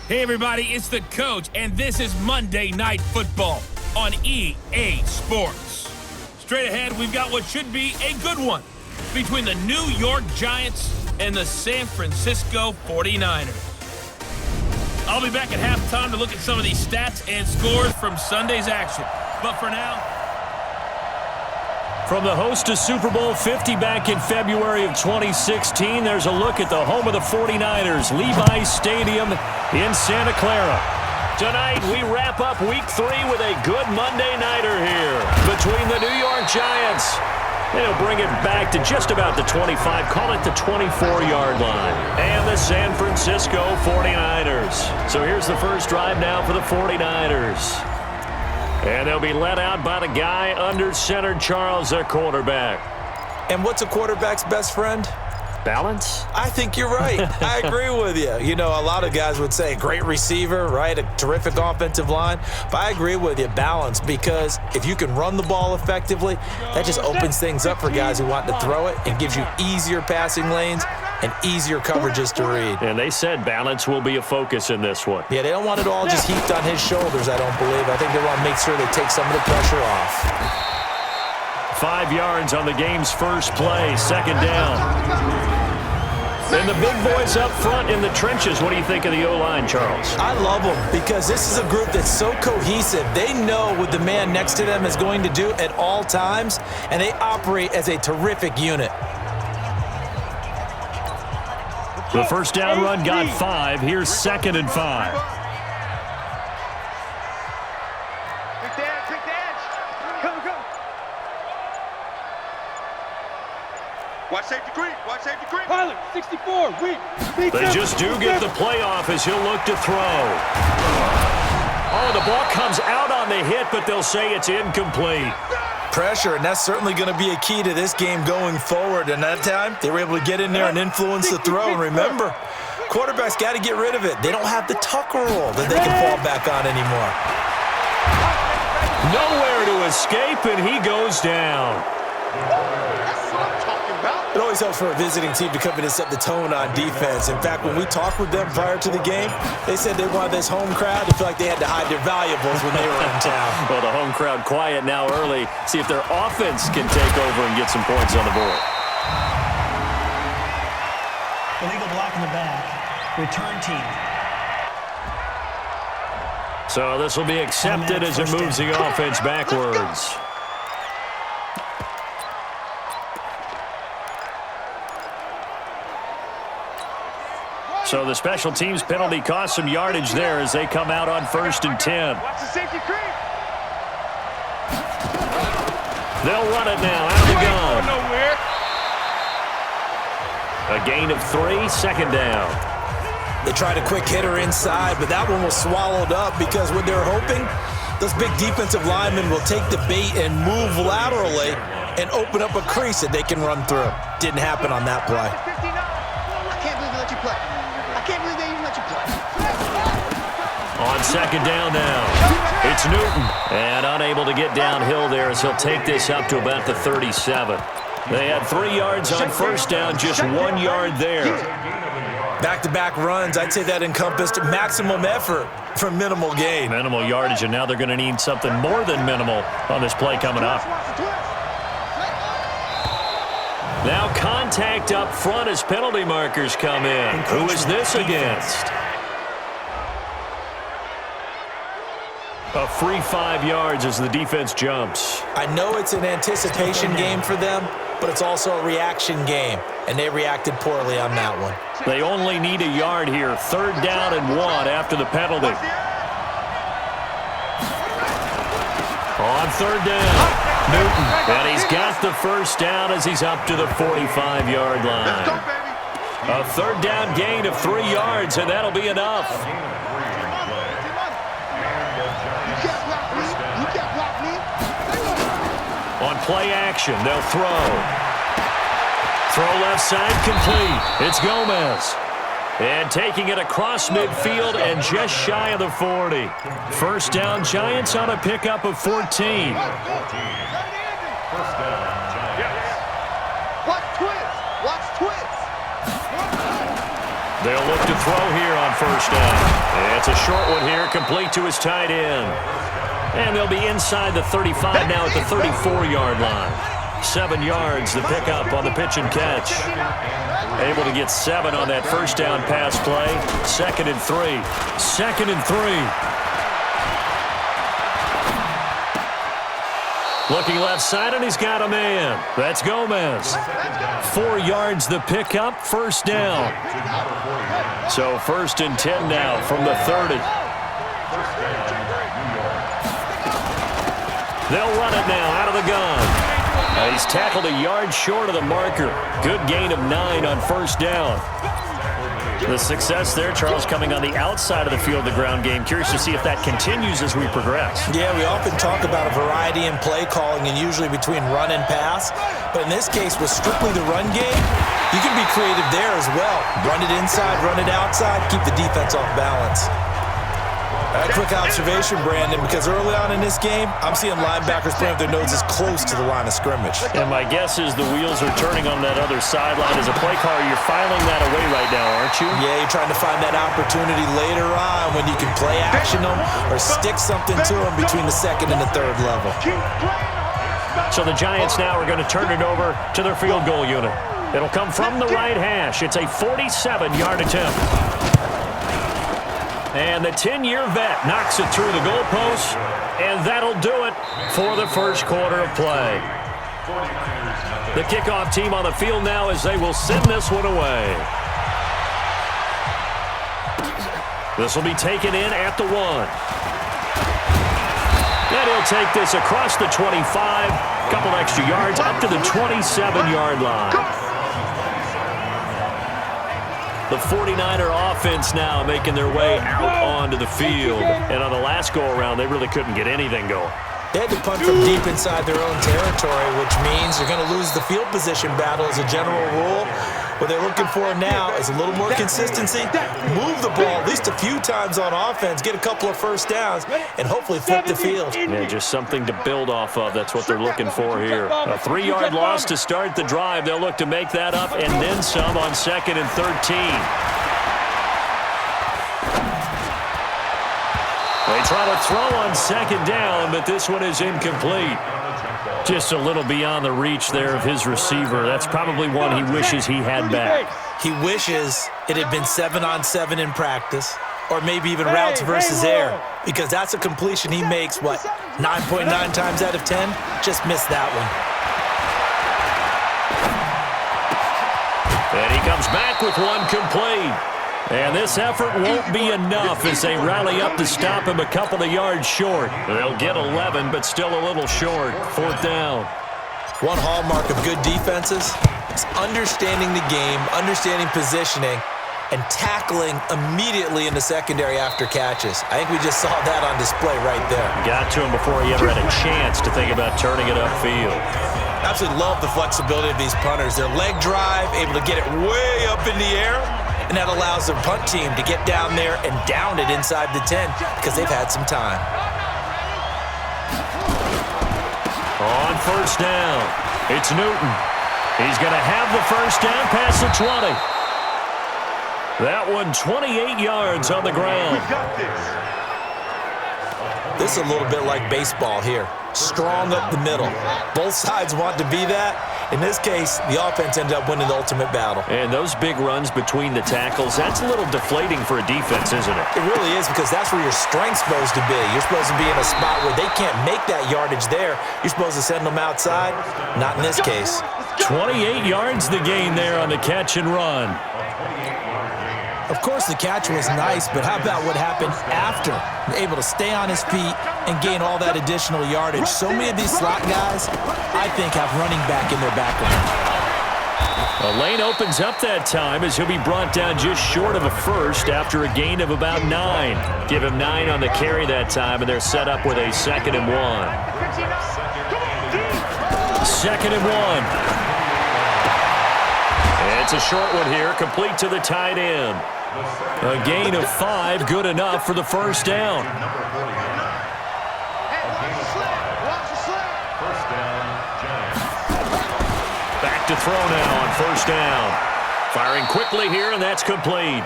Hey everybody, it's the coach, and this is Monday Night Football on EA Sports. Straight ahead, we've got what should be a good one between the New York Giants and the San Francisco 49ers. I'll be back at halftime to look at some of these stats and scores from Sunday's action. But for now, from the host to Super Bowl 50 back in February of 2016, there's a look at the home of the 49ers, Levi's Stadium in Santa Clara. Tonight, we wrap up Week 3 with a good Monday nighter here between the New York Giants. They'll bring it back to just about the 25, call it the 24-yard line, and the San Francisco 49ers. So here's the first drive now for the 49ers. And they'll be led out by the guy under center, Charles, their quarterback. And what's a quarterback's best friend? Balance? I think you're right. I agree with you. You know, a lot of guys would say great receiver, right? A terrific offensive line. But I agree with you, balance, because if you can run the ball effectively, that just opens things up for guys who want to throw it and gives you easier passing lanes and easier coverages to read. And they said balance will be a focus in this one. Yeah, they don't want it all just heaped on his shoulders, I don't believe. I think they want to make sure they take some of the pressure off. 5 yards on the game's first play, second down. And the big boys up front in the trenches. What do you think of the O-line, Charles? I love them because this is a group that's so cohesive. They know what the man next to them is going to do at all times, and they operate as a terrific unit. The first down run got 5. Here's 2nd and 5. Watch safety creep. Watch safety creep. Pilot, 64, weak. They just do get the playoff as he'll look to throw. Oh, the ball comes out on the hit, but they'll say it's incomplete. Pressure, and that's certainly going to be a key to this game going forward. And that time, they were able to get in there and influence the throw. And remember, quarterbacks got to get rid of it. They don't have the tuck roll that they can fall back on anymore. Nowhere to escape, and he goes down. It always helps for a visiting team to come in and set the tone on defense. In fact, when we talked with them prior to the game, they said they wanted this home crowd to feel like they had to hide their valuables when they were in town. Well, the home crowd quiet now early. See if their offense can take over and get some points on the board. Illegal block in the back. Return team. So this will be accepted as it moves the offense backwards. So the special teams penalty cost some yardage there as they come out on 1st and 10. Watch the safety creep. They'll run it now. Out of the gun. Nowhere. A gain of 3, second down. They tried a quick hitter inside, but that one was swallowed up because what they're hoping, those big defensive linemen will take the bait and move laterally and open up a crease that they can run through. Didn't happen on that play. I can't believe they let you play. I can't believe they even let you play. On 2nd down now, it's Newton. And unable to get downhill there as he'll take this up to about the 37. They had 3 yards on 1st down, just 1 yard there. Back-to-back runs, I'd say that encompassed maximum effort for minimal gain. Minimal yardage, and now they're going to need something more than minimal on this play coming up. Now contact up front as penalty markers come in. Who is this against? A free 5 yards as the defense jumps. I know it's an anticipation game for them, but it's also a reaction game, and they reacted poorly on that one. They only need a yard here. 3rd down and 1 after the penalty. On 3rd down, Newton. And he's got the first down as he's up to the 45-yard line. A 3rd down gain of 3 yards, and that'll be enough. On play action, they'll throw. Throw left side complete. It's Gomez. And taking it across midfield and just shy of the 40. First down, Giants on a pickup of 14. Watch twins. Watch twins. They'll look to throw here on first down. It's a short one here, complete to his tight end. And they'll be inside the 35 now at the 34-yard line. 7 yards, the pickup on the pitch and catch. Able to get 7 on that first down pass play. 2nd and 3. 2nd and 3. Looking left side, and he's got a man. That's Gomez. 4 yards the pickup, first down. So 1st and 10 now from the 30. They'll run it now out of the gun. He's tackled a yard short of the marker. Good gain of 9 on first down. The success there, Charles, coming on the outside of the field, the ground game. Curious to see if that continues as we progress. Yeah, we often talk about a variety in play calling and usually between run and pass. But in this case, with strictly the run game, you can be creative there as well. Run it inside, run it outside, keep the defense off balance. A quick observation, Brandon, because early on in this game, I'm seeing linebackers playing with their noses close to the line of scrimmage. And my guess is the wheels are turning on that other sideline. As a play caller, you're filing that away right now, aren't you? Yeah, you're trying to find that opportunity later on when you can play action them or stick something to them between the 2nd and the 3rd level. So the Giants now are going to turn it over to their field goal unit. It'll come from the right hash. It's a 47-yard attempt. And the 10-year vet knocks it through the goalpost, and that'll do it for the first quarter of play. The kickoff team on the field now as they will send this one away. This will be taken in at the 1. And he'll take this across the 25, couple extra yards, up to the 27-yard line. The 49er offense now making their way out onto the field. And on the last go-around, they really couldn't get anything going. They had to punt from deep inside their own territory, which means they're going to lose the field position battle as a general rule. What they're looking for now is a little more consistency, move the ball at least a few times on offense, get a couple of first downs, and hopefully flip the field. Yeah, just something to build off of. That's what they're looking for here. A 3-yard loss to start the drive. They'll look to make that up and then some on 2nd and 13. They try to throw on 2nd down, but this one is incomplete. Just a little beyond the reach there of his receiver. That's probably one he wishes he had back. He wishes it had been 7-on-7 in practice, or maybe even routes versus air, because that's a completion he makes, 9.9 times out of 10? Just missed that one. And he comes back with one complete. And this effort won't be enough as they rally up to stop him a couple of yards short. They'll get 11, but still a little short. 4th down. One hallmark of good defenses is understanding the game, understanding positioning, and tackling immediately in the secondary after catches. I think we just saw that on display right there. Got to him before he ever had a chance to think about turning it upfield. Absolutely love the flexibility of these punters. Their leg drive, able to get it way up in the air, and that allows the punt team to get down there and down it inside the 10 because they've had some time. On first down, it's Newton. He's going to have the first down past the 20. That one 28 yards on the ground. This is a little bit like baseball here. Strong up the middle. Both sides want to be that. In this case, the offense ended up winning the ultimate battle. And those big runs between the tackles, that's a little deflating for a defense, isn't it? It really is, because that's where your strength's supposed to be. You're supposed to be in a spot where they can't make that yardage there. You're supposed to send them outside. Not in this case. 28 yards the gain there on the catch and run. Of course, the catch was nice, but how about what happened after? Able to stay on his feet and gain all that additional yardage. So many of these slot guys, I think, have running back in their background. A lane opens up that time as he'll be brought down just short of a first after a gain of about 9. Give him 9 on the carry that time, and they're set up with a 2nd and 1. 2nd and 1. It's a short one here, complete to the tight end. A gain of 5, good enough for the first down. Back to throw now on first down. Firing quickly here, and that's complete.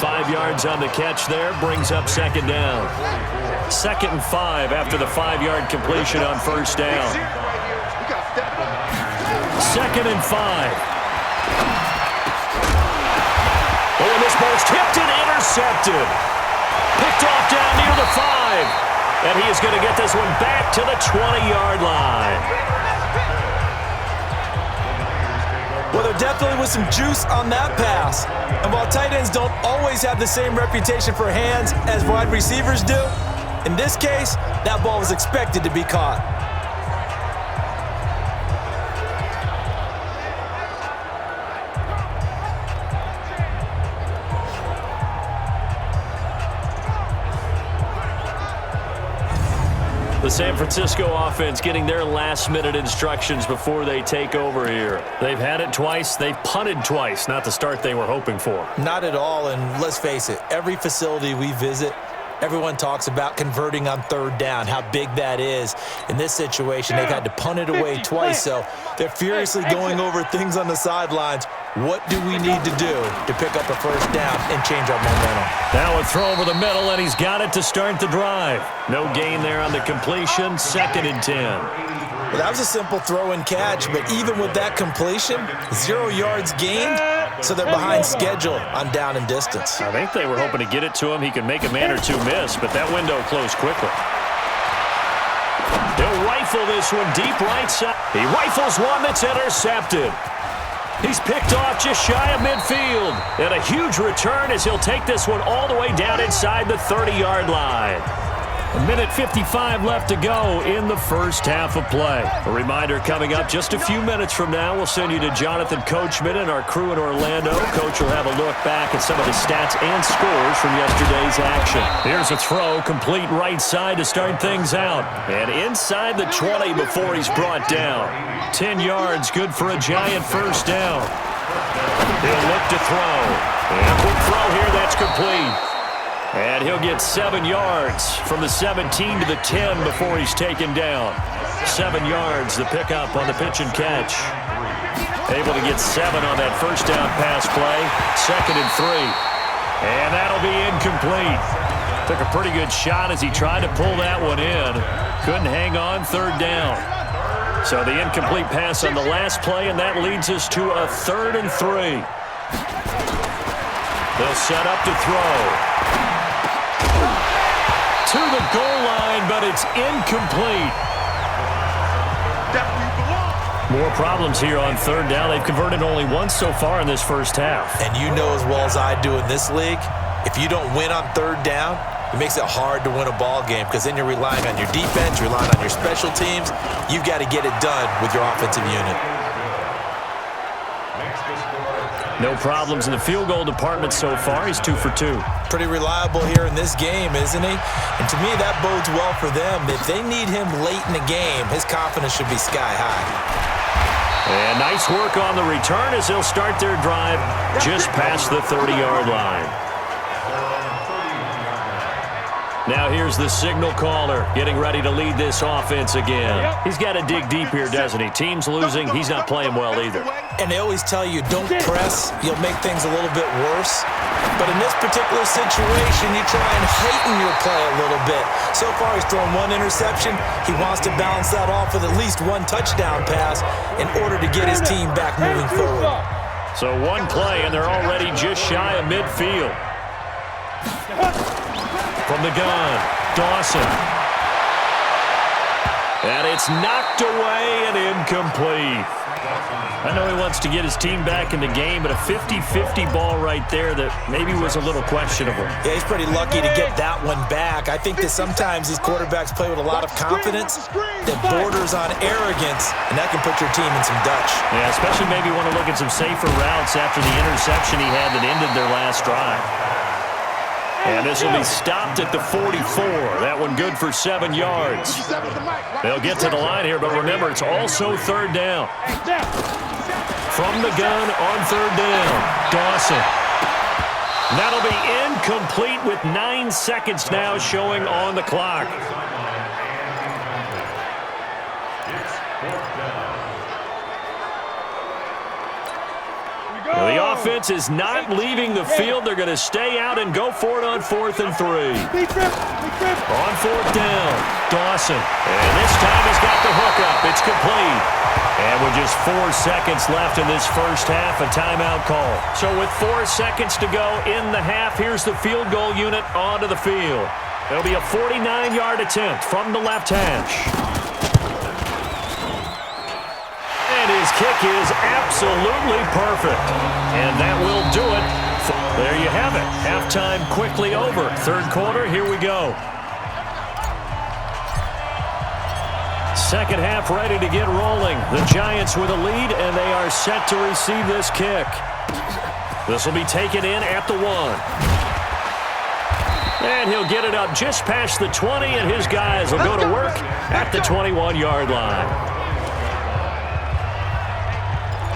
5 yards on the catch there, brings up second down. 2nd and 5 after the 5-yard completion on first down. 2nd and 5. Oh, and this ball's tipped and intercepted. Picked off down near the 5. And he is going to get this one back to the 20-yard line. Well, there definitely was some juice on that pass. And while tight ends don't always have the same reputation for hands as wide receivers do, in this case, that ball was expected to be caught. The San Francisco offense getting their last-minute instructions before they take over here. They've had it twice. They've punted twice. Not the start they were hoping for. Not at all, and let's face it, every facility we visit, everyone talks about converting on third down, how big that is. In this situation, they've had to punt it away twice, so they're furiously going over things on the sidelines. What do we need to do to pick up a first down and change our momentum? Now a throw over the middle, and he's got it to start the drive. No gain there on the completion, 2nd and 10. Well, that was a simple throw and catch, but even with that completion, 0 yards gained, so they're behind schedule on down and distance. I think they were hoping to get it to him. He could make a man or two miss, but that window closed quickly. He'll rifle this one deep right side. He rifles one that's intercepted. He's picked off just shy of midfield. And a huge return as he'll take this one all the way down inside the 30-yard line. 1:55 left to go in the first half of play. A reminder coming up just a few minutes from now. We'll send you to Jonathan Coachman and our crew in Orlando. Coach will have a look back at some of the stats and scores from yesterday's action. Here's a throw, complete right side to start things out. And inside the 20 before he's brought down. 10 yards, good for a Giant first down. He'll look to throw. And quick throw here, that's complete. And he'll get 7 yards from the 17 to the 10 before he's taken down. 7 yards, the pickup on the pitch and catch. Able to get 7 on that first down pass play. 2nd and 3. And that'll be incomplete. Took a pretty good shot as he tried to pull that one in. Couldn't hang on, 3rd down. So the incomplete pass on the last play, and that leads us to a 3rd and 3. They'll set up to throw. To the goal line, but it's incomplete. More problems here on 3rd down. They've converted only once so far in this first half. And you know as well as I do in this league, if you don't win on 3rd down, it makes it hard to win a ball game because then you're relying on your defense, relying on your special teams. You've got to get it done with your offensive unit. No problems in the field goal department so far. He's 2 for 2. Pretty reliable here in this game, isn't he? And to me, that bodes well for them. If they need him late in the game, his confidence should be sky high. And nice work on the return as they'll start their drive just past the 30-yard line. Now here's the signal caller getting ready to lead this offense again. He's got to dig deep here, doesn't he? Team's losing. He's not playing well either. And they always tell you, don't press. You'll make things a little bit worse. But in this particular situation, you try and heighten your play a little bit. So far, he's thrown 1 interception. He wants to balance that off with at least 1 touchdown pass in order to get his team back moving forward. So 1 play, and they're already just shy of midfield. From the gun, Dawson. And it's knocked away and incomplete. I know he wants to get his team back in the game, but a 50-50 ball right there that maybe was a little questionable. Yeah, he's pretty lucky to get that one back. I think that sometimes these quarterbacks play with a lot of confidence that borders on arrogance, and that can put your team in some Dutch. Yeah, especially maybe want to look at some safer routes after the interception he had that ended their last drive. And this will be stopped at the 44. That one good for 7 yards. They'll get to the line here, but remember, it's also 3rd down. From the gun on 3rd down, Dawson. That'll be incomplete with 9 seconds now showing on the clock. The offense is not leaving the field. They're going to stay out and go for it on 4th and 3. On 4th down, Dawson. And this time he's got the hook up. It's complete. And with just 4 seconds left in this first half, a timeout call. So with 4 seconds to go in the half, here's the field goal unit onto the field. It'll be a 49-yard attempt from the left hash. And his kick is absolutely perfect. And that will do it. There you have it. Halftime quickly over. Third quarter, here we go. Second half ready to get rolling. The Giants with a lead, and they are set to receive this kick. This will be taken in at the 1. And he'll get it up just past the 20, and his guys will go to work at the 21-yard line.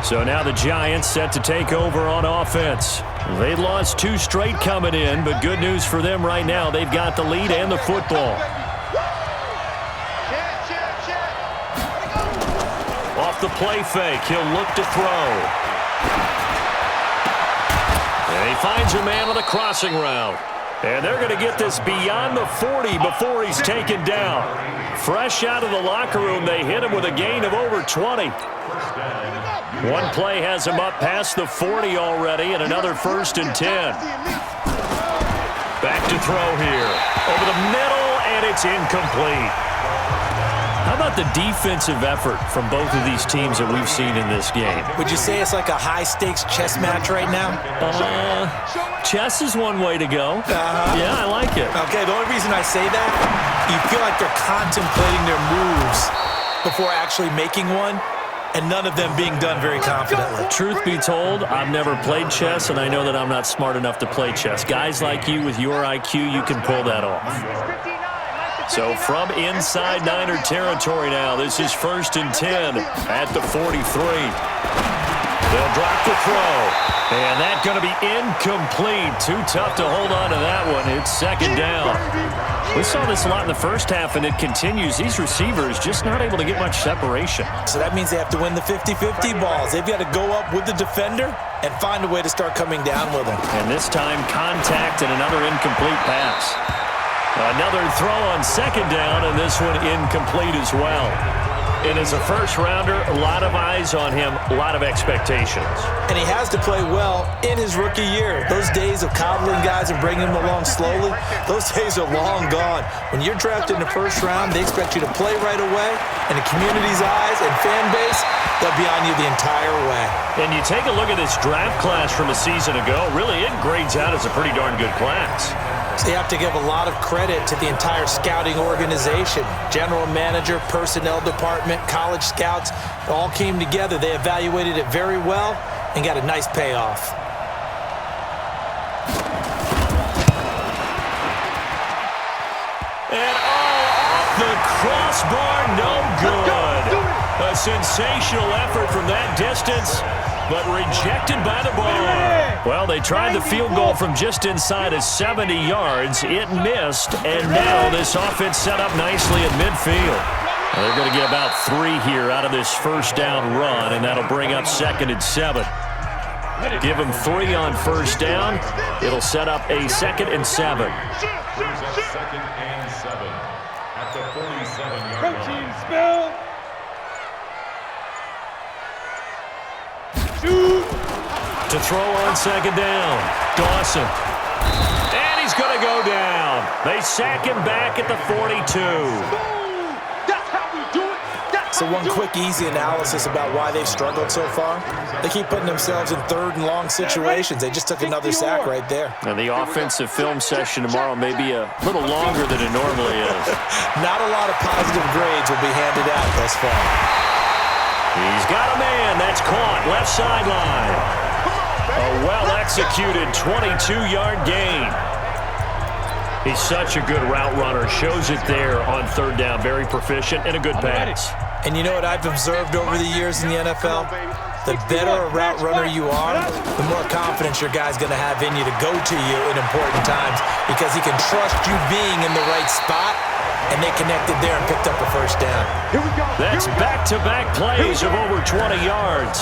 So now the Giants set to take over on offense. They lost 2 straight coming in, but good news for them right now. They've got the lead and the football. Off the play fake, he'll look to throw. And he finds a man on the crossing route. And they're going to get this beyond the 40 before he's taken down. Fresh out of the locker room, they hit him with a gain of over 20. One play has him up past the 40 already, and another 1st and 10. Back to throw here. Over the middle, and it's incomplete. How about the defensive effort from both of these teams that we've seen in this game? Would you say it's like a high-stakes chess match right now? Chess is one way to go. Yeah, I like it. Okay, the only reason I say that, you feel like they're contemplating their moves before actually making one, and none of them being done very confidently. Truth be told, I've never played chess, and I know that I'm not smart enough to play chess. Guys like you with your IQ, you can pull that off. So from inside Niner territory now, this is 1st and 10 at the 43. They'll drop the throw. And that's going to be incomplete. Too tough to hold on to that one. It's 2nd down. We saw this a lot in the first half, and it continues. These receivers just not able to get much separation. So that means they have to win the 50-50 balls. They've got to go up with the defender and find a way to start coming down with him. And this time, contact and another incomplete pass. Another throw on 2nd down, and this one incomplete as well. And as a first-rounder, a lot of eyes on him, a lot of expectations. And he has to play well in his rookie year. Those days of coddling guys and bringing them along slowly, those days are long gone. When you're drafted in the first round, they expect you to play right away. And the community's eyes and fan base, they'll be on you the entire way. And you take a look at this draft class from a season ago, really it grades out as a pretty darn good class. So you have to give a lot of credit to the entire scouting organization. General manager, personnel department, college scouts, all came together. They evaluated it very well and got a nice payoff. And off the crossbar, no good. A sensational effort from that distance, but rejected by the bar. Well, they tried the field goal from just inside of 70 yards. It missed, and now this offense set up nicely at midfield. They're going to get about 3 here out of this first down run, and that'll bring up 2nd and 7. Give them 3 on first down. It'll set up a 2nd and 7. 2nd and 7 at the 47-yard line. To throw on 2nd down, Dawson. And he's going to go down. They sack him back at the 42. So one quick, easy analysis about why they've struggled so far. They keep putting themselves in 3rd and long situations. They just took another sack right there. And the offensive film session tomorrow may be a little longer than it normally is. Not a lot of positive grades will be handed out thus far. He's got a man. That's caught. Left sideline. A well-executed 22-yard gain. He's such a good route runner. Shows it there on 3rd down. Very proficient and a good pass. And you know what I've observed over the years in the NFL? The better a route runner you are, the more confidence your guy's going to have in you to go to you in important times because he can trust you being in the right spot, and they connected there and picked up a first down. That's back-to-back plays of over 20 yards.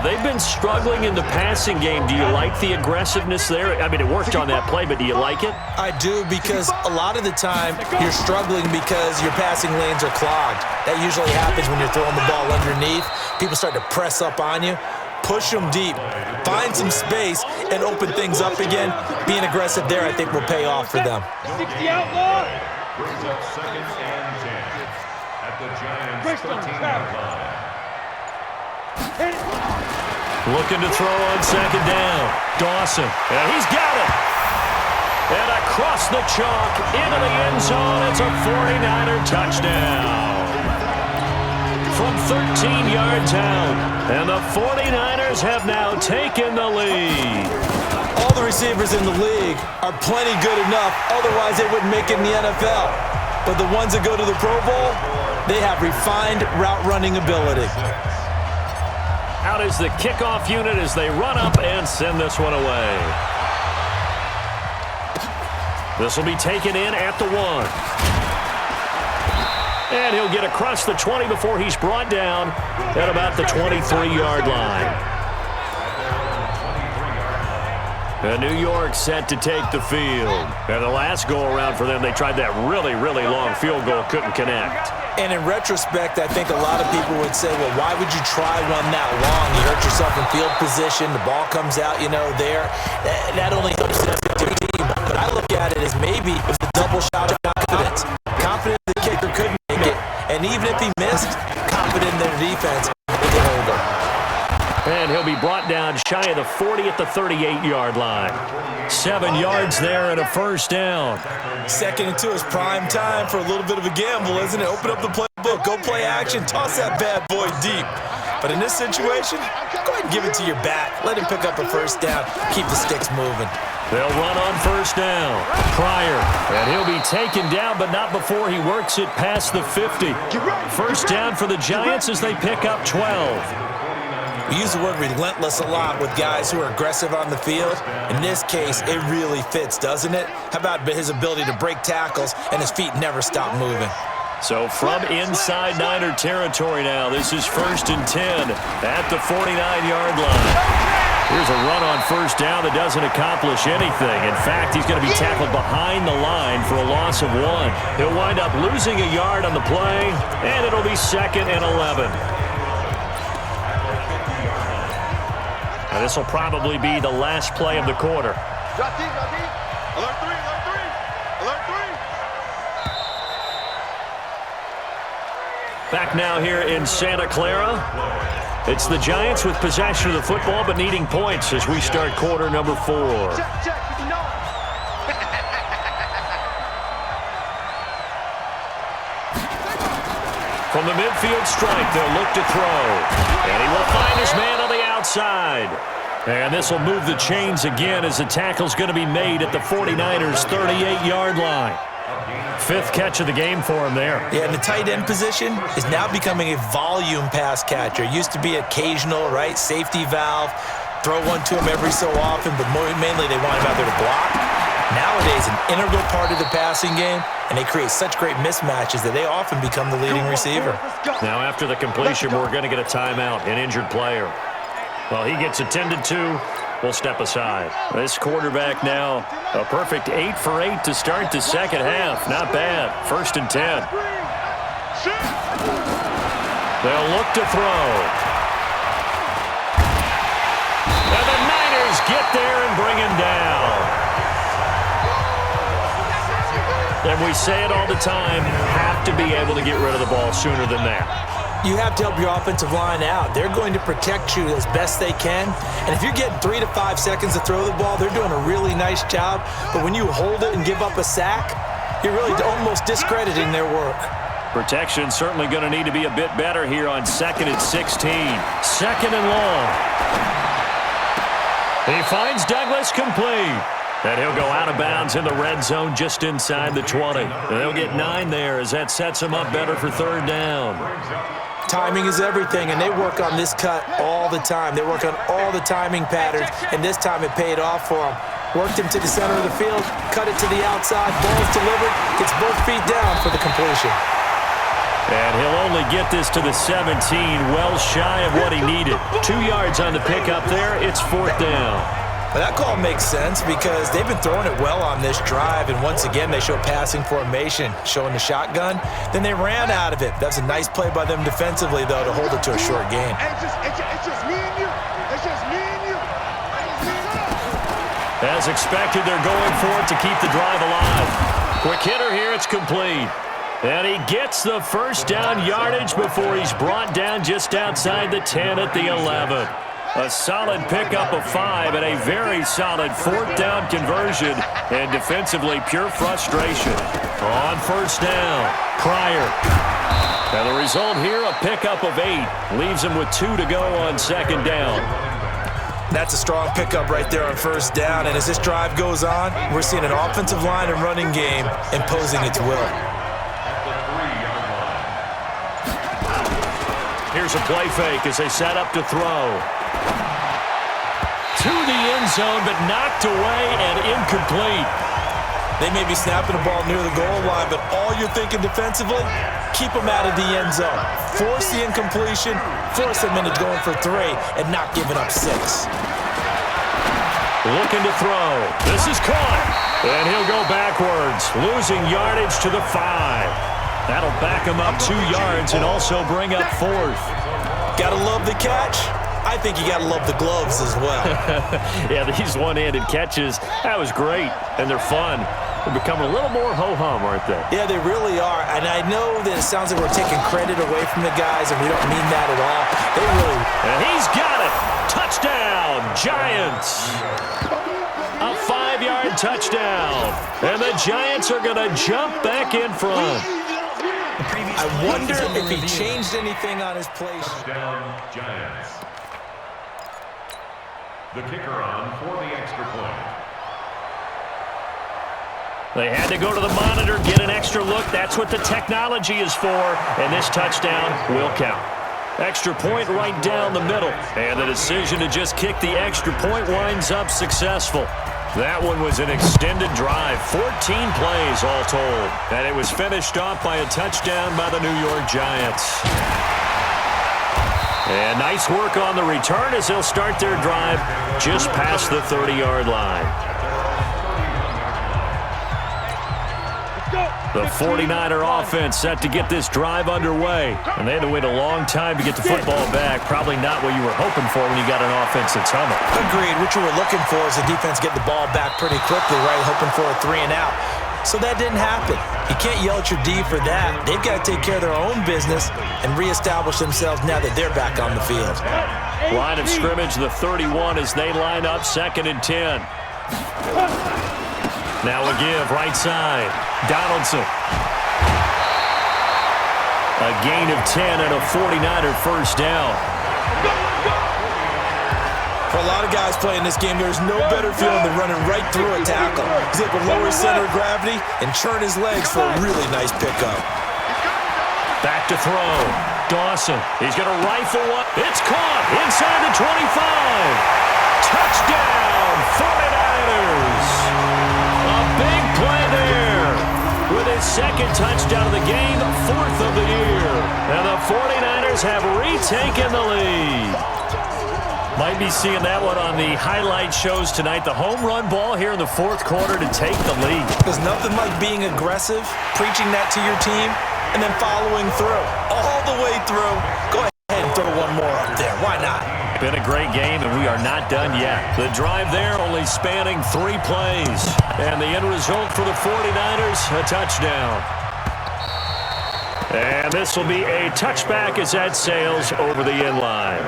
They've been struggling in the passing game. Do you like the aggressiveness there? I mean, it worked on that play, but do you like it? I do, because a lot of the time you're struggling because your passing lanes are clogged. That usually happens when you're throwing the ball underneath. People start to press up on you. Push them deep. Find some space and open things up again. Being aggressive there, I think, will pay off for them. 60 outlaw. Brings up second and 10 at the Giants' 13-yard line. Looking to throw on second down. Dawson. And he's got it. And across the chalk into the end zone. It's a 49er touchdown. From 13 yards out. And the 49ers have now taken the lead. All the receivers in the league are plenty good enough. Otherwise, they wouldn't make it in the NFL. But the ones that go to the Pro Bowl, they have refined route running ability. Out is the kickoff unit as they run up and send this one away. This will be taken in at the 1. And he'll get across the 20 before he's brought down at about the 23-yard line. And New York set to take the field. And the last go-around for them, they tried that really, really long field goal, couldn't connect. And in retrospect, I think a lot of people would say, well, why would you try one that long? You hurt yourself in field position. The ball comes out, there. That only helps the team. But I look at it as maybe it was a double shot of confidence. Confident the kicker could make it. And even if he missed, confident in their defense, they can hold him. And he'll be brought down shy of the 40 at the 38-yard line. 7 yards there and a first down. 2nd and 2 is prime time for a little bit of a gamble, isn't it? Open up the playbook, go play action, toss that bad boy deep. But in this situation, go ahead and give it to your back. Let him pick up a first down. Keep the sticks moving. They'll run on first down. Pryor, and he'll be taken down, but not before he works it past the 50. First down for the Giants as they pick up 12. We use the word relentless a lot with guys who are aggressive on the field. In this case, it really fits, doesn't it? How about his ability to break tackles and his feet never stop moving? So from inside Niner territory now, this is 1st and 10 at the 49-yard line. Here's a run on first down that doesn't accomplish anything. In fact, he's going to be tackled behind the line for a loss of 1. He'll wind up losing a yard on the play, and it'll be 2nd and 11. Now, this will probably be the last play of the quarter. Alert 3, alert 3, alert 3. Back now here in Santa Clara. It's the Giants with possession of the football but needing points as we start quarter number 4. Check, 59. From the midfield stripe, they'll look to throw. And he will find his man on the outside. And this will move the chains again as the tackle's going to be made at the 49ers' 38-yard line. 5th catch of the game for him there. Yeah, and the tight end position is now becoming a volume pass catcher. Used to be occasional, right? Safety valve. Throw one to him every so often, but mainly they want him out there to block. Nowadays, an integral part of the passing game, and they create such great mismatches that they often become the leading receiver. Now, after the completion, we're going to get a timeout, an injured player. Well, he gets attended to. We'll step aside. This quarterback now, a perfect 8 for 8 to start the second half. Not bad. 1st and 10. They'll look to throw. And the Niners get there and bring him down. And we say it all the time, have to be able to get rid of the ball sooner than that. You have to help your offensive line out. They're going to protect you as best they can. And if you're getting 3 to 5 seconds to throw the ball, they're doing a really nice job. But when you hold it and give up a sack, you're really almost discrediting their work. Protection certainly going to need to be a bit better here on 2nd and 16. 2nd and long. He finds Douglas complete. And he'll go out of bounds in the red zone just inside the 20. And they'll get 9 there as that sets him up better for 3rd down. Timing is everything, and they work on this cut all the time. They work on all the timing patterns, and this time it paid off for them. Worked him to the center of the field, cut it to the outside, ball's delivered, gets both feet down for the completion. And he'll only get this to the 17, well shy of what he needed. 2 yards on the pickup there. It's 4th down. Well, that call makes sense because they've been throwing it well on this drive, and once again they show passing formation, showing the shotgun. Then they ran out of it. That's a nice play by them defensively, though, to hold it to a short gain. It's just me and you. It's just me and you. As expected, they're going for it to keep the drive alive. Quick hitter here, it's complete. And he gets the first down yardage before he's brought down just outside the 10 at the 11. A solid pickup of 5 and a very solid 4th down conversion. And defensively, pure frustration. On 1st down, Pryor. And the result here, a pickup of 8. Leaves him with 2 to go on 2nd down. That's a strong pickup right there on 1st down. And as this drive goes on, we're seeing an offensive line and running game imposing its will. Here's a play fake as they set up to throw. To the end zone, but knocked away and incomplete. They may be snapping the ball near the goal line, but all you're thinking defensively, keep them out of the end zone. Force the incompletion, force them into going for 3, and not giving up 6. Looking to throw. This is caught. And he'll go backwards, losing yardage to the 5. That'll back him up 2 yards and also bring up 4th. Gotta love the catch. I think you gotta love the gloves as well. Yeah, these one-handed catches, that was great, and they're fun. They're becoming a little more ho-hum, aren't they? Yeah, they really are, and I know that it sounds like we're taking credit away from the guys, and we don't mean that at all. They really... And he's got it! Touchdown, Giants! A 5-yard touchdown, and the Giants are going to jump back in front. I wonder if he changed anything on his play. Touchdown, Giants. The kicker on for the extra point. They had to go to the monitor, get an extra look. That's what the technology is for, and this touchdown will count. Extra point right down the middle, and the decision to just kick the extra point winds up successful. That one was an extended drive, 14 plays all told, and it was finished off by a touchdown by the New York Giants. And nice work on the return as they'll start their drive just past the 30-yard line. The 49er offense set to get this drive underway. And they had to wait a long time to get the football back. Probably not what you were hoping for when you got an offense that's humming. Agreed. What you were looking for is the defense get the ball back pretty quickly, right? Hoping for a 3 and out. So that didn't happen. You can't yell at your D for that. They've got to take care of their own business and reestablish themselves now that they're back on the field. Line of scrimmage, the 31 as they line up 2nd and 10. Now a give, right side. Donaldson. A gain of 10 and a 49er first down. For a lot of guys playing this game, there's no better feeling than running right through a tackle. He's able to lower his center of gravity and churn his legs for a really nice pickup. Back to throw. Dawson. He's going to rifle one. It's caught inside the 25. Touchdown, 49ers. A big play there. With his 2nd touchdown of the game, 4th of the year. And the 49ers have retaken the lead. Might be seeing that one on the highlight shows tonight. The home run ball here in the 4th quarter to take the lead. There's nothing like being aggressive, preaching that to your team, and then following through. All the way through. Go ahead and throw one more up there. Why not? Been a great game, and we are not done yet. The drive there only spanning 3 plays. And the end result for the 49ers, a touchdown. And this will be a touchback as that sails over the end line.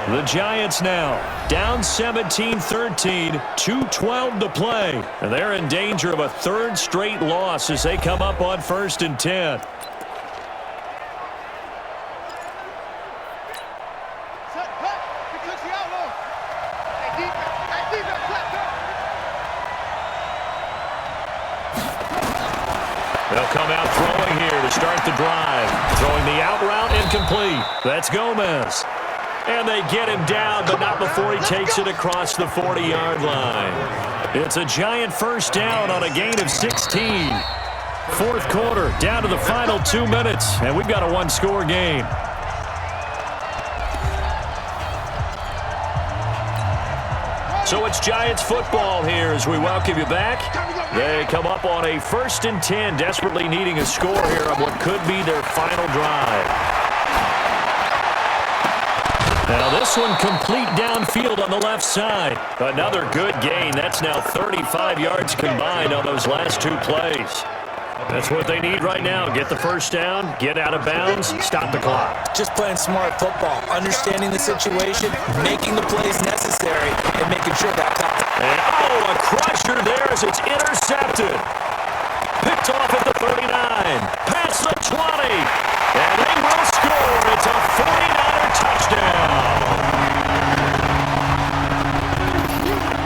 The Giants now down 17-13, 2:12 to play. And they're in danger of a 3rd straight loss as they come up on 1st and 10. They'll come out throwing here to start the drive. Throwing the out route incomplete. That's Gomez. And they get him down, but not before he takes it across the 40-yard line. It's a Giant first down on a gain of 16. Fourth quarter, down to the final 2 minutes, and we've got a one-score game. So it's Giants football here as we welcome you back. They come up on a 1st and 10, desperately needing a score here on what could be their final drive. Now this one complete downfield on the left side. Another good gain. That's now 35 yards combined on those last 2 plays. That's what they need right now. Get the first down, get out of bounds, stop the clock. Just playing smart football, understanding the situation, making the plays necessary, and making sure that clock. And a crusher there as it's intercepted. Picked off at the 39, past the 20, and they will score. It's a 49er touchdown.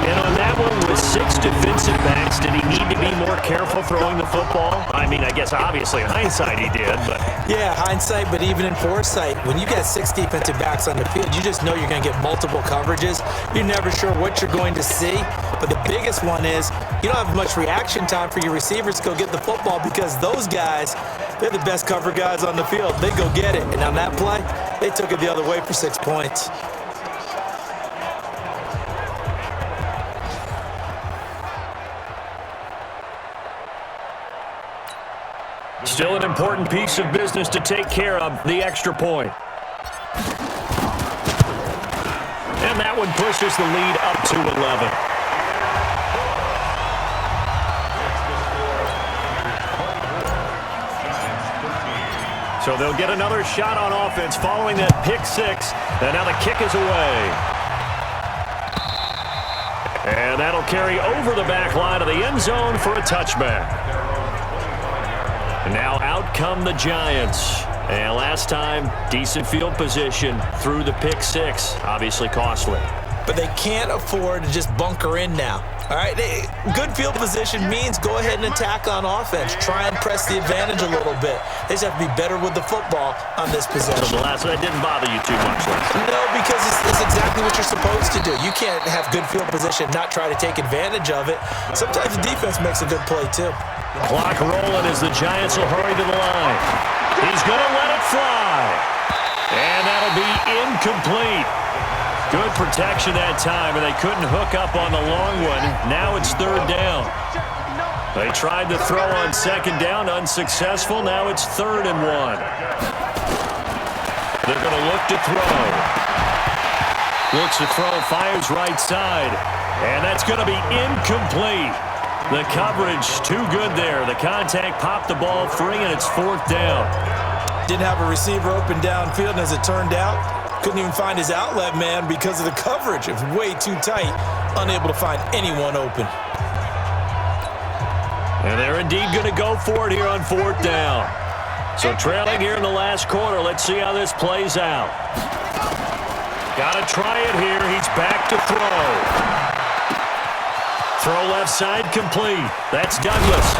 And on that one with 6 defensive backs, did he need to be more careful throwing the football? I mean, I guess obviously in hindsight he did, but... Yeah, hindsight, but even in foresight, when you got 6 defensive backs on the field, you just know you're going to get multiple coverages. You're never sure what you're going to see, but the biggest one is you don't have much reaction time for your receivers to go get the football because those guys, they're the best cover guys on the field. They go get it, and on that play, they took it the other way for 6 points. Still an important piece of business to take care of, the extra point. And that one pushes the lead up to 11. So they'll get another shot on offense following that pick 6. And now the kick is away. And that'll carry over the back line of the end zone for a touchback. Now out come the Giants. And last time, decent field position through the pick 6. Obviously costly. But they can't afford to just bunker in now. All right, good field position means go ahead and attack on offense. Try and press the advantage a little bit. They just have to be better with the football on this possession. The last one, that didn't bother you too much last time. No, because it's exactly what you're supposed to do. You can't have good field position, not try to take advantage of it. Sometimes the defense makes a good play too. Clock rolling as the Giants will hurry to the line. He's going to let it fly. And that'll be incomplete. Good protection that time, and they couldn't hook up on the long one. Now it's 3rd down. They tried to throw on 2nd down, unsuccessful. Now it's 3rd and 1. They're going to look to throw. Looks to throw, fires right side. And that's going to be incomplete. The coverage too good there. The contact popped the ball free, and it's 4th down. Didn't have a receiver open downfield, and as it turned out, couldn't even find his outlet man because of the coverage. It was way too tight, unable to find anyone open. And they're indeed going to go for it here on 4th down. So trailing here in the last quarter. Let's see how this plays out. Got to try it here. He's back to throw. Throw left side complete. That's Douglas.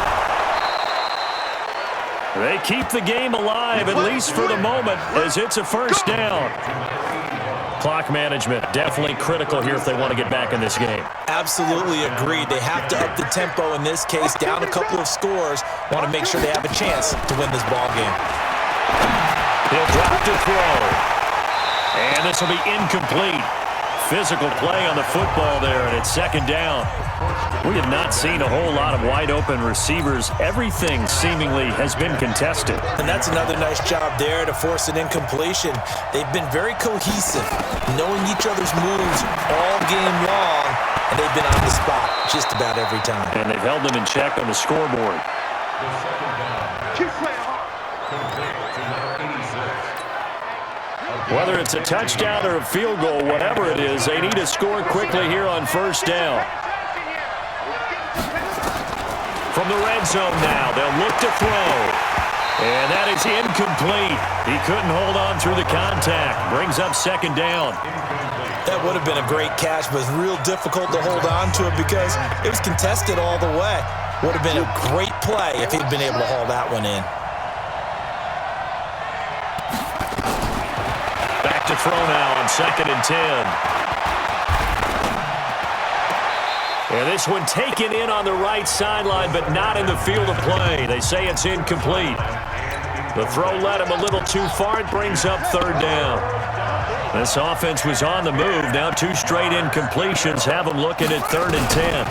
They keep the game alive, at least for the moment, as it's a 1st down. Clock management definitely critical here if they want to get back in this game. Absolutely agreed. They have to up the tempo in this case, down a couple of scores. Want to make sure they have a chance to win this ball game. He'll drop to throw. And this will be incomplete. Physical play on the football there, and it's 2nd down. We have not seen a whole lot of wide-open receivers. Everything seemingly has been contested. And that's another nice job there to force an incompletion. They've been very cohesive, knowing each other's moves all game long, and they've been on the spot just about every time. And they've held them in check on the scoreboard. Whether it's a touchdown or a field goal, whatever it is, they need to score quickly here on 1st down. From the red zone now, they'll look to throw. And that is incomplete. He couldn't hold on through the contact. Brings up 2nd down. That would have been a great catch, but it's real difficult to hold on to it because it was contested all the way. Would have been a great play if he'd been able to haul that one in. To throw now on 2nd and 10. And this one taken in on the right sideline, but not in the field of play. They say it's incomplete. The throw led him a little too far. It brings up third down. This offense was on the move. Now 2 straight incompletions have them looking at 3rd and 10.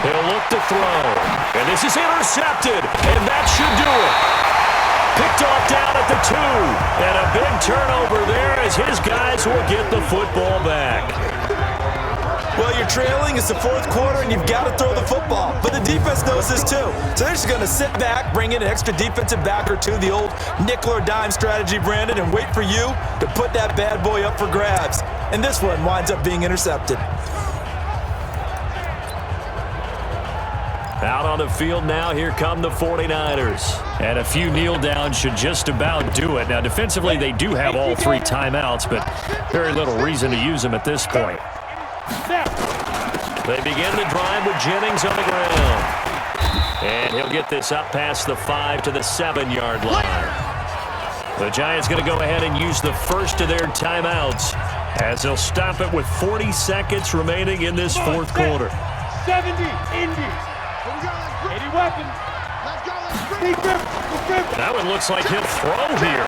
He'll look to throw. And this is intercepted. And that should do it. Picked off down at the 2. And a big turnover there as his guys will get the football back. Well, you're trailing. It's the 4th quarter, and you've got to throw the football. But the defense knows this, too. So they're just going to sit back, bring in an extra defensive back or 2, the old nickel or dime strategy, Brandon, and wait for you to put that bad boy up for grabs. And this one winds up being intercepted. Out on the field now, here come the 49ers. And a few kneel downs should just about do it. Now, defensively, they do have all 3 timeouts, but very little reason to use them at this point. They begin the drive with Jennings on the ground. And he'll get this up past the 5 to the 7-yard line. The Giants going to go ahead and use the first of their timeouts as they'll stop it with 40 seconds remaining in this 4th quarter. 70, Indy. 80 weapons. That one looks like he'll throw here.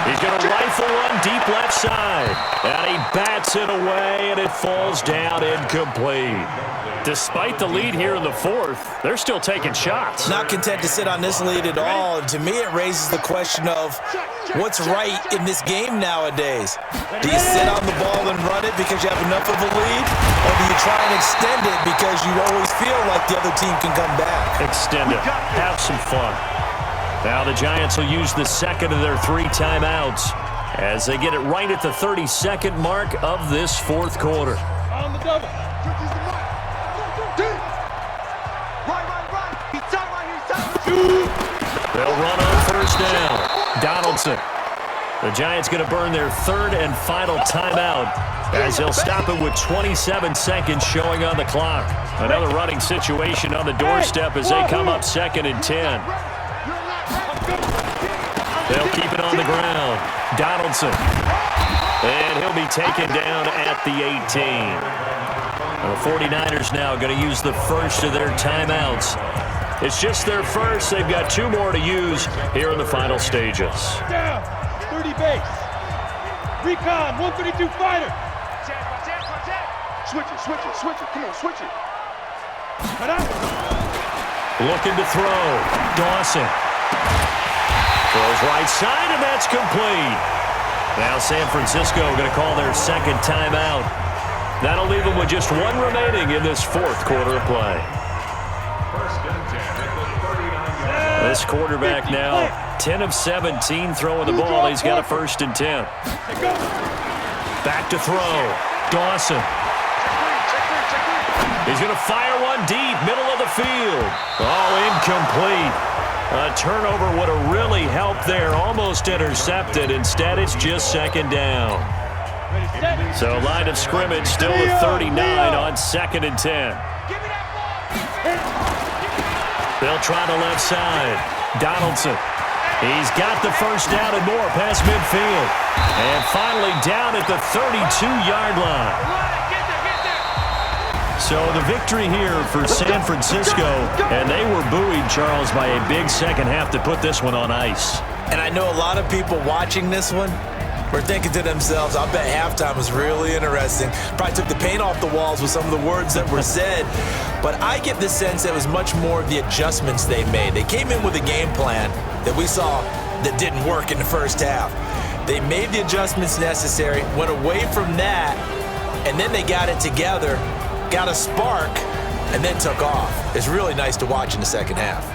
He's going to rifle one deep left side. And he bats it away, and it falls down incomplete. Despite the lead here in the 4th, they're still taking shots. Not content to sit on this lead at all. And to me, it raises the question of what's right in this game nowadays. Do you sit on the ball and run it because you have enough of a lead? Or do you try and extend it because you always feel like the other team can come back? Extend it. Have some fun. Now the Giants will use the second of their 3 timeouts as they get it right at the 32nd mark of this 4th quarter. On the double. They'll run on 1st down. Donaldson. The Giants going to burn their 3rd and final timeout as they'll stop it with 27 seconds showing on the clock. Another running situation on the doorstep as they come up 2nd and 10. They'll keep it on the ground. Donaldson. And he'll be taken down at the 18. The 49ers now going to use the first of their timeouts. It's just their first. They've got 2 more to use here in the final stages. Down. 30 base. Recon. 132 fighter. Switch it. Come on, switch it. Looking to throw. Dawson. Throws right side, and that's complete. Now San Francisco going to call their 2nd timeout. That'll leave them with just 1 remaining in this 4th quarter of play. This quarterback now 10 of 17 throwing the ball. He's got a 1st and 10. Back to throw. Dawson. He's going to fire one deep, middle of the field. Oh, incomplete. A turnover would have really helped there. Almost intercepted. Instead, it's just 2nd down. So line of scrimmage still at 39 on 2nd and 10. They'll try the left side. Donaldson. He's got the 1st down and more past midfield. And finally down at the 32-yard line. So the victory here for San Francisco, and they were buoyed, Charles, by a big second half to put this one on ice. And I know a lot of people watching this one were thinking to themselves, I bet halftime was really interesting. Probably took the paint off the walls with some of the words that were said. But I get the sense that it was much more of the adjustments they made. They came in with a game plan that we saw that didn't work in the first half. They made the adjustments necessary, went away from that, and then they got it together, got a spark, and then took off. It's really nice to watch in the second half.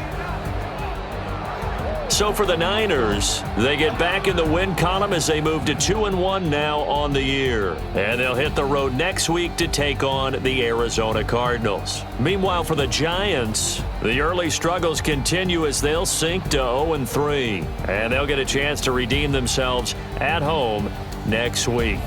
So for the Niners, they get back in the win column as they move to 2-1 now on the year. And they'll hit the road next week to take on the Arizona Cardinals. Meanwhile, for the Giants, the early struggles continue as they'll sink to 0-3. And they'll get a chance to redeem themselves at home next week.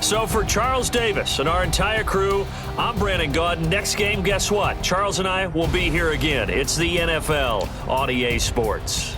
So for Charles Davis and our entire crew, I'm Brandon Gaudin. Next game, guess what? Charles and I will be here again. It's the NFL on EA Sports.